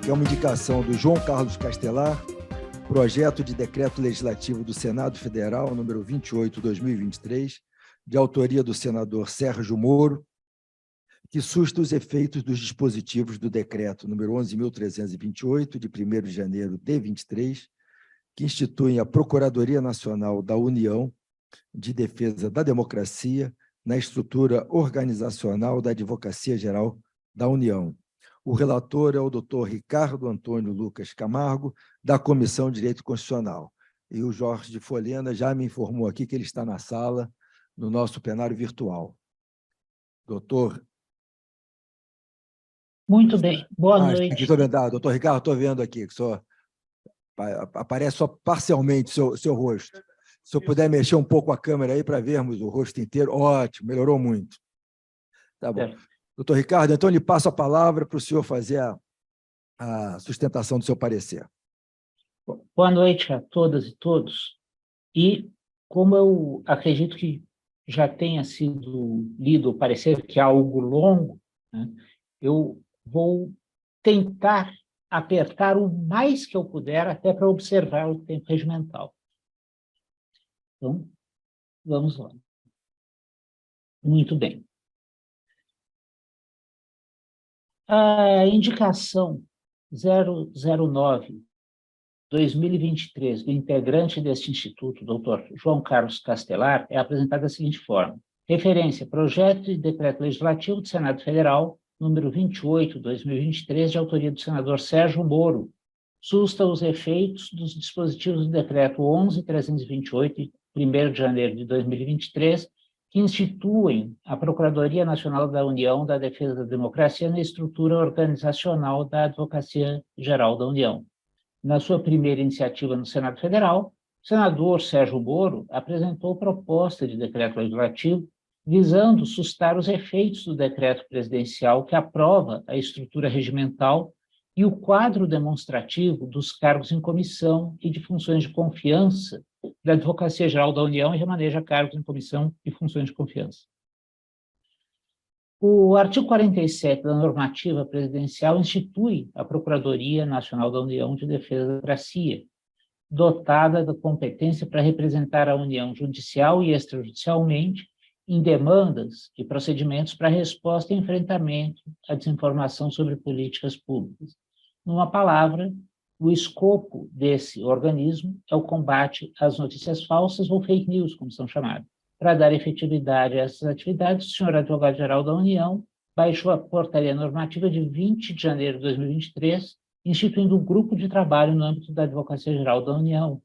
que é uma indicação do João Carlos Castelar, projeto de decreto legislativo do Senado Federal, número 28/2023, de autoria do senador Sérgio Moro, que susta os efeitos dos dispositivos do decreto número 11.328, de 1º de janeiro de 23, que instituem a Procuradoria Nacional da União de Defesa da Democracia na estrutura organizacional da Advocacia Geral da União. O relator é o doutor Ricardo Antônio Lucas Camargo, da Comissão de Direito Constitucional. E o Jorge de Folhena já me informou aqui que ele está na sala, no nosso plenário virtual. Doutor. Muito bem, boa noite. Aqui, estou vendo, doutor Ricardo, estou vendo aqui, que só aparece só parcialmente o seu rosto. Se eu puder mexer um pouco a câmera aí para vermos o rosto inteiro, ótimo, melhorou muito. Tá bom. Doutor Ricardo, então lhe passo a palavra para o senhor fazer a sustentação do seu parecer. Boa noite a todas e todos. E, como eu acredito que já tenha sido lido o parecer, que é algo longo, né, eu vou tentar apertar o mais que eu puder, até para observar o tempo regimental. Então, vamos lá. Muito bem. A indicação 009/2023 do integrante deste instituto, doutor João Carlos Castelar, é apresentada da seguinte forma. Referência: projeto de decreto legislativo do Senado Federal, número 28/2023, de autoria do senador Sérgio Moro, susta os efeitos dos dispositivos do decreto 11.328, de 1º de janeiro de 2023, que instituem a Procuradoria Nacional da União da Defesa da Democracia na estrutura organizacional da Advocacia Geral da União. Na sua primeira iniciativa no Senado Federal, o senador Sérgio Moro apresentou proposta de decreto legislativo visando sustar os efeitos do decreto presidencial que aprova a estrutura regimental e o quadro demonstrativo dos cargos em comissão e de funções de confiança da Advocacia Geral da União e remaneja cargos em comissão e funções de confiança. O artigo 47 da normativa presidencial institui a Procuradoria Nacional da União de Defesa da Democracia, dotada da competência para representar a União judicial e extrajudicialmente em demandas e procedimentos para resposta e enfrentamento à desinformação sobre políticas públicas. Numa palavra, o escopo desse organismo é o combate às notícias falsas ou fake news, como são chamadas. Para dar efetividade a essas atividades, o senhor advogado-geral da União baixou a portaria normativa de 20 de janeiro de 2023, instituindo um grupo de trabalho no âmbito da Advocacia Geral da União,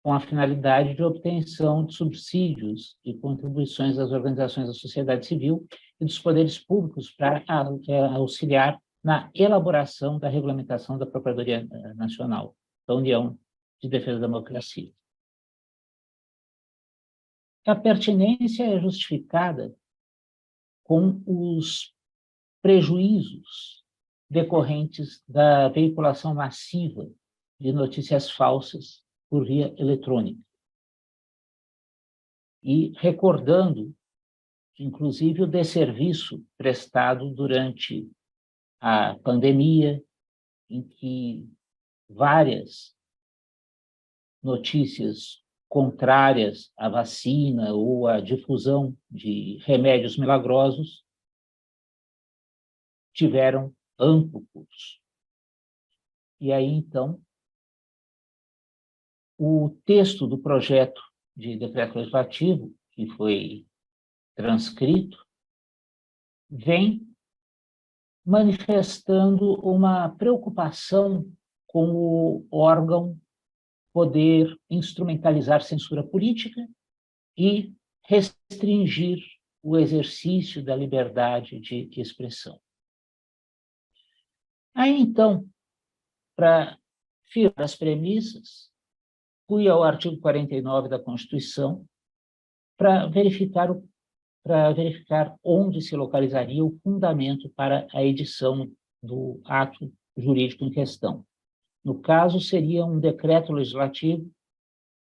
com a finalidade de obtenção de subsídios e contribuições das organizações da sociedade civil e dos poderes públicos para auxiliar na elaboração da regulamentação da Procuradoria Nacional da União de Defesa da Democracia. A pertinência é justificada com os prejuízos decorrentes da veiculação massiva de notícias falsas por via eletrônica. E recordando, inclusive, o desserviço prestado durante a pandemia, em que várias notícias contrárias à vacina ou à difusão de remédios milagrosos tiveram amplo curso. E aí, então, o texto do projeto de decreto legislativo, que foi transcrito, vem manifestando uma preocupação com o órgão poder instrumentalizar censura política e restringir o exercício da liberdade de expressão. Aí, então, para firmar as premissas, fui ao artigo 49 da Constituição para verificar onde se localizaria o fundamento para a edição do ato jurídico em questão. No caso, seria um decreto legislativo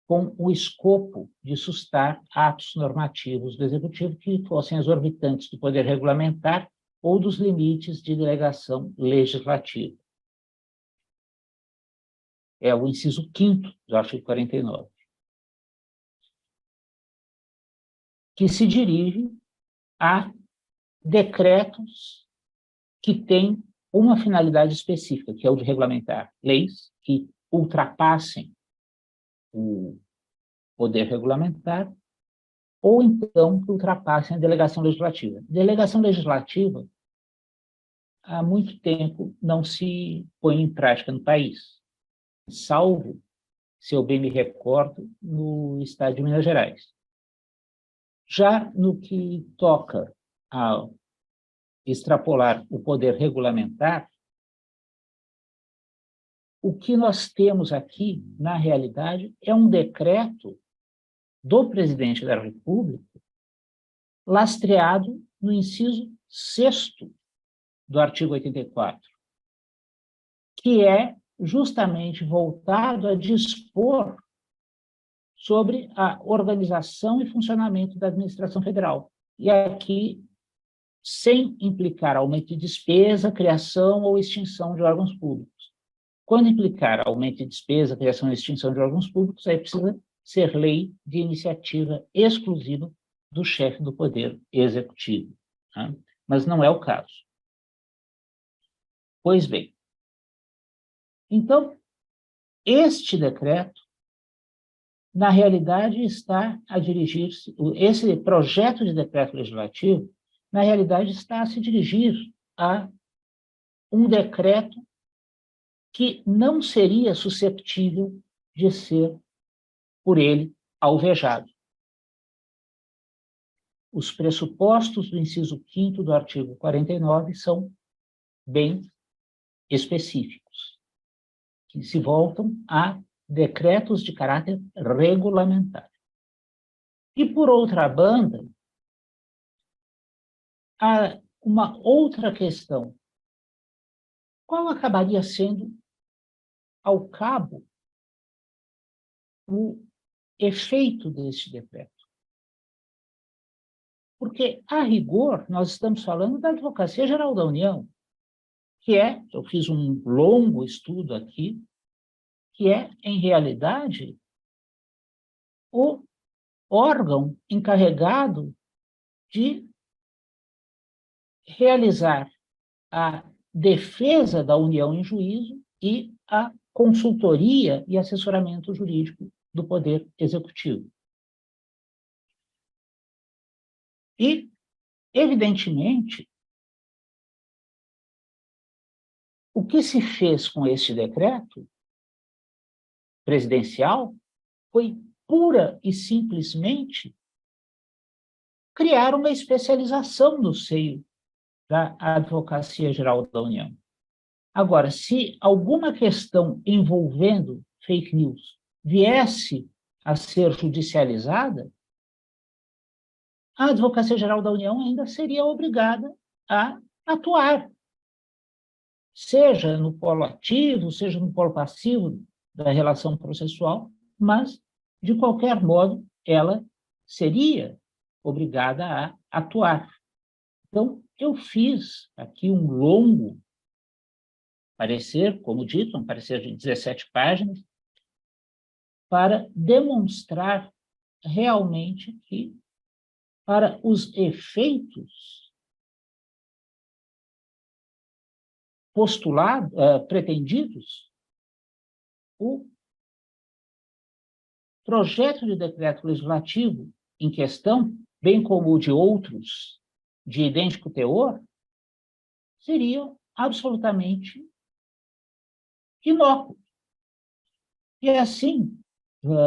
com o escopo de sustar atos normativos do Executivo que fossem exorbitantes do poder regulamentar ou dos limites de delegação legislativa. é o inciso 5º do artigo 49, que se dirige a decretos que têm uma finalidade específica, que é o de regulamentar leis que ultrapassem o poder regulamentar, ou então que ultrapassem a delegação legislativa. Delegação legislativa, há muito tempo, não se põe em prática no país, salvo, se eu bem me recordo, no estado de Minas Gerais. Já no que toca a extrapolar o poder regulamentar, o que nós temos aqui, na realidade, é um decreto do presidente da República, lastreado no inciso 6º do artigo 84, que é justamente voltado a dispor sobre a organização e funcionamento da administração federal. E aqui, sem implicar aumento de despesa, criação ou extinção de órgãos públicos. Quando implicar aumento de despesa, criação ou extinção de órgãos públicos, aí precisa ser lei de iniciativa exclusiva do chefe do Poder Executivo. Tá? Mas não é o caso. Pois bem, então, este decreto, na realidade, está a dirigir-se, esse projeto de decreto legislativo, na realidade, está a se dirigir a um decreto que não seria susceptível de ser, por ele, alvejado. Os pressupostos do inciso 5º do artigo 49 são bem específicos, que se voltam a decretos de caráter regulamentar. E, por outra banda, há uma outra questão. Qual acabaria sendo, ao cabo, o efeito deste decreto? Porque, a rigor, nós estamos falando da Advocacia Geral da União, que é, eu fiz um longo estudo aqui, que é, em realidade, o órgão encarregado de realizar a defesa da União em juízo e a consultoria e assessoramento jurídico do Poder Executivo. E, evidentemente, o que se fez com este decreto presidencial foi pura e simplesmente criar uma especialização no seio da Advocacia Geral da União. Agora, se alguma questão envolvendo fake news viesse a ser judicializada, a Advocacia Geral da União ainda seria obrigada a atuar, seja no polo ativo, seja no polo passivo da relação processual, mas, de qualquer modo, ela seria obrigada a atuar. Então, eu fiz aqui um longo parecer, como dito, um parecer de 17 páginas, para demonstrar realmente que, para os efeitos postulados, pretendidos, o projeto de decreto legislativo em questão, bem como o de outros de idêntico teor, seriam absolutamente inócuos. E assim,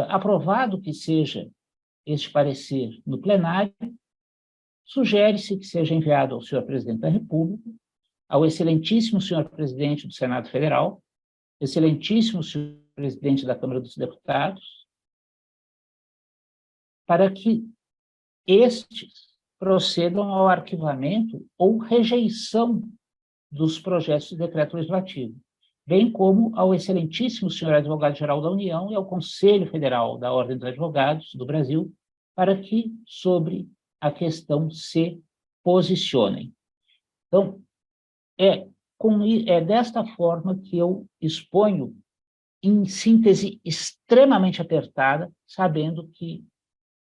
aprovado que seja este parecer no plenário, sugere-se que seja enviado ao senhor presidente da República, ao excelentíssimo senhor presidente do Senado Federal, excelentíssimo senhor presidente da Câmara dos Deputados, para que estes procedam ao arquivamento ou rejeição dos projetos de decreto legislativo, bem como ao excelentíssimo senhor advogado-geral da União e ao Conselho Federal da Ordem dos Advogados do Brasil, para que sobre a questão se posicionem. Então, é desta forma que eu exponho em síntese extremamente apertada, sabendo que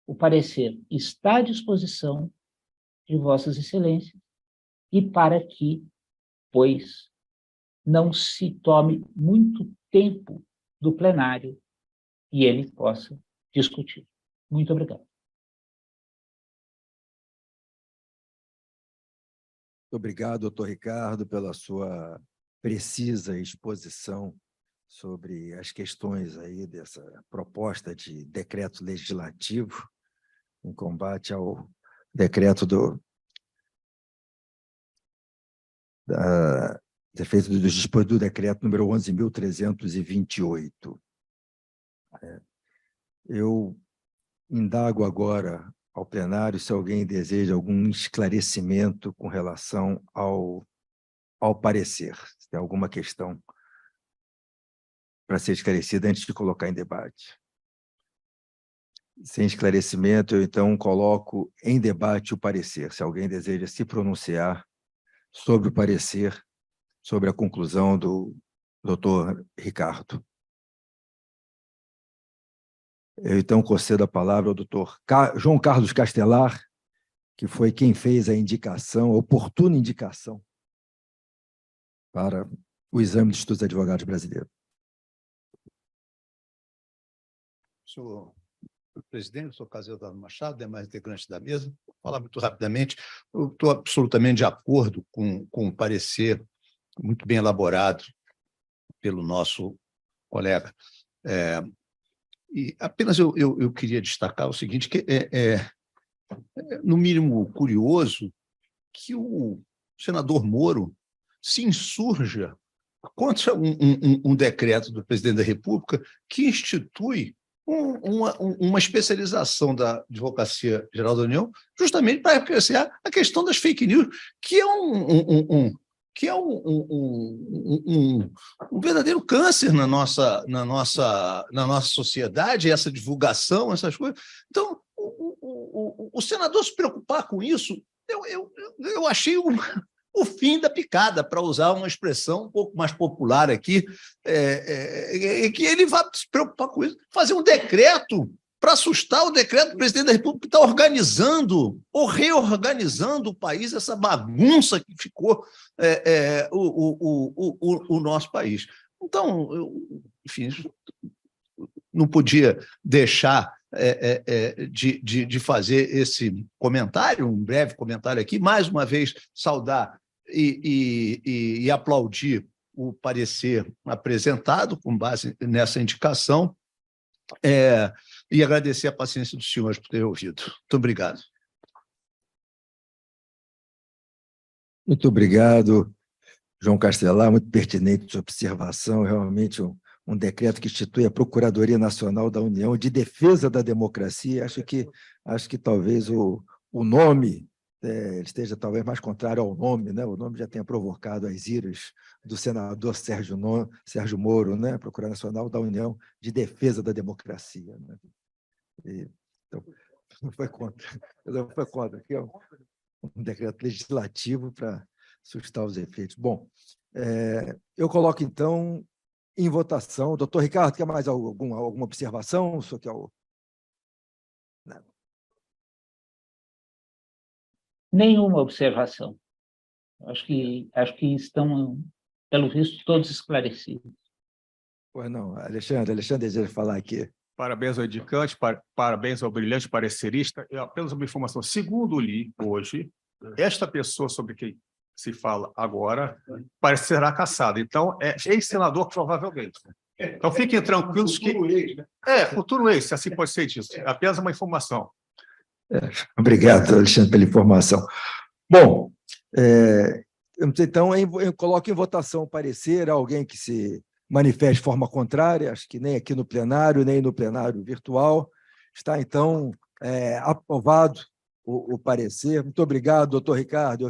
o parecer está à disposição de Vossas Excelências e para que, pois, não se tome muito tempo do plenário e ele possa discutir. Muito obrigado. Muito obrigado, doutor Ricardo, pela sua precisa exposição sobre as questões aí dessa proposta de decreto legislativo em combate ao decreto da defesa do decreto número 11.328. Eu indago agora ao plenário se alguém deseja algum esclarecimento com relação ao parecer, se tem alguma questão para ser esclarecida antes de colocar em debate. Sem esclarecimento, eu então coloco em debate o parecer, se alguém deseja se pronunciar sobre o parecer, sobre a conclusão do doutor Ricardo. Eu então concedo a palavra ao doutor João Carlos Castelar, que foi quem fez a indicação, a oportuna indicação, para o exame do Instituto dos Advogados Brasileiros. Senhor presidente, sou Casildo Machado, demais integrantes da mesa. Vou falar muito rapidamente. Eu estou absolutamente de acordo com o parecer muito bem elaborado pelo nosso colega. E apenas eu queria destacar o seguinte, que no mínimo curioso que o senador Moro se insurja contra um decreto do presidente da República que institui uma especialização da Advocacia Geral da União justamente para apreciar a questão das fake news, que é um verdadeiro câncer na nossa sociedade, essa divulgação, essas coisas. Então, o senador se preocupar com isso, eu achei o fim da picada, para usar uma expressão um pouco mais popular aqui, que ele vai se preocupar com isso, fazer um decreto para assustar o decreto do presidente da República, que está organizando ou reorganizando o país, essa bagunça que ficou o nosso país. Então, enfim, não podia deixar de fazer esse comentário, um breve comentário aqui, mais uma vez saudar e aplaudir o parecer apresentado com base nessa indicação, e agradecer a paciência dos senhores por terem ouvido. Muito obrigado. Muito obrigado, João Castelar, muito pertinente sua observação, realmente um decreto que institui a Procuradoria Nacional da União de Defesa da Democracia. Acho que talvez o nome esteja talvez mais contrário ao nome, né? O nome já tenha provocado as iras do senador Sérgio Moro, né? Procuradoria Nacional da União de Defesa da Democracia, né? Então, não foi contra. Aqui é um decreto legislativo para suscitar os efeitos. Bom, eu coloco, então, em votação. Doutor Ricardo, quer mais alguma observação? O senhor quer Não. Nenhuma observação. Acho que estão, pelo visto, todos esclarecidos. Pois não, Alexandre deseja falar aqui. Parabéns ao indicante, parabéns ao brilhante parecerista. Apenas uma informação. Segundo li hoje, esta pessoa sobre quem se fala agora será cassada. Então, é ex-senador provavelmente. Então, fiquem tranquilos que... futuro ex, se assim pode ser disso. É apenas uma informação. Obrigado, Alexandre, pela informação. Bom, então, eu coloco em votação o parecer. Alguém que se manifeste de forma contrária, acho que nem aqui no plenário, nem no plenário virtual. Está, então, aprovado o parecer. Muito obrigado, doutor Ricardo.